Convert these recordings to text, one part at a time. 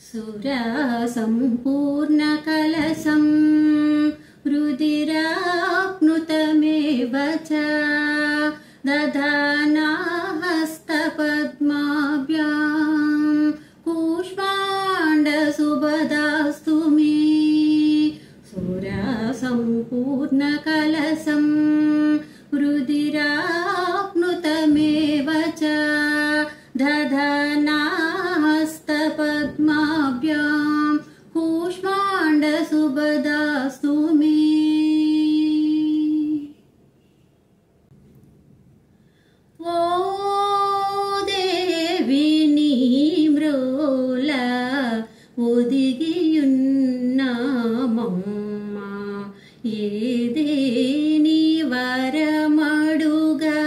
सुरा सम्पूर्णकलशं रुधिराप्नुतमेव च दधाना हस्तपद्माभ्यां कूष्माण्डसुभदास्तु मे। सुरा सम्पूर्णकलशं रुधिराप्नुतमेव च दधाना हस्तपद्माभ्यां कूष्माण्डसुभदास्तु मे। ओ देवी नी म्रोल ఒదిగియున్నామమ్మా ఏదేని వరమడుగా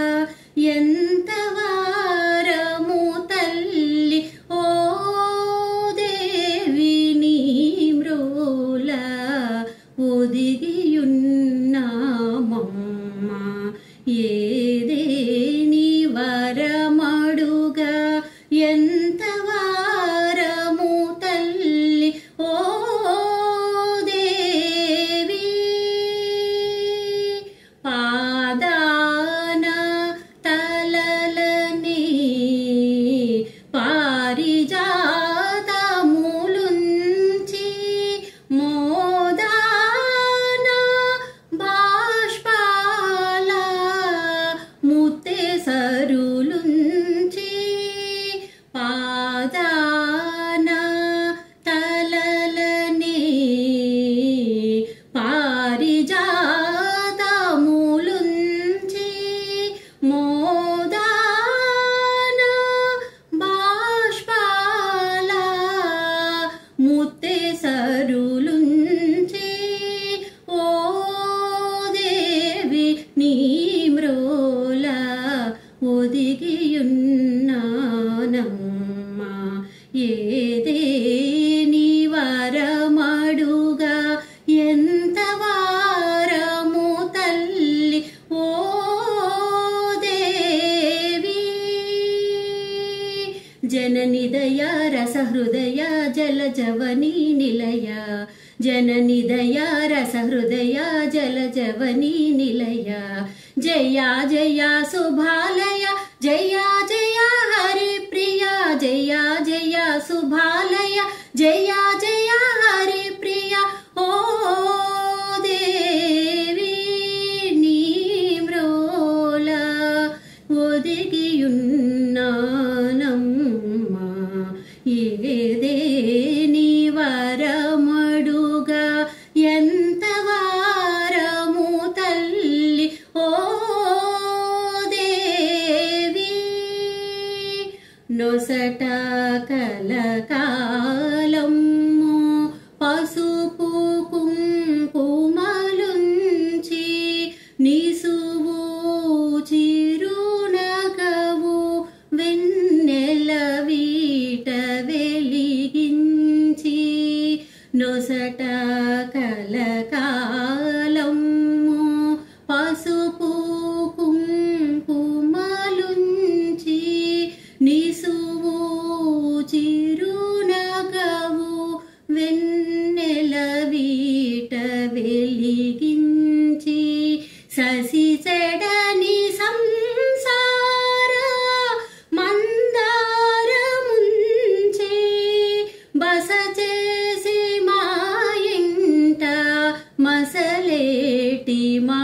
ఎంత వారము తల్లి ఓ దేవి నీ మ్రోల ఒదిగియున్నామమ్మా ఏదేని వరమడుగా ఎంత వారము తల్లి ఓ దేవి పాదాన తలలని పారిజాతములుంచి మోదాన బాష్పాల ముత్తెసరులుంచి పాదాన తలలని పారిజాతములుంచి మోదాన బాష్పాల ముత్తెసరులుంచి ఓ దేవి నీ మ్రోల ఒదిగియున్నానమ్మా ఏదేని వరమడుగా ఎంత వారము తల్లి ఓ దేవి జననిదయ రసహృదయ జలజవనీ నిలయ జననిదయ రసహృదయ జలజవనీ నిలయ జయ జయ శుభాలయ జయ జయ హరిప్రియ జయ జయ శుభాలయ జయ జయ హరిప్రియ ఓ దేవి నీ మ్రోల ఒదిగియున్నానమ్మా ఏదేని వరమడుగా ఎంత వారము తల్లి ఓ దేవి నొసట కలకాలము పసుపు కుంకుమలుంచి నిసువు చిరునగవు వెన్నెల వీట వెలిగించి నొసట కలకాలము పసుపు కుంకుమలుంచి నిసువు చిరునగవు వెన్నెల వీట వెలిగించి ససి చెడని సంసార మందారముంచి బస చేసి మా ఇంట మసలేటి మా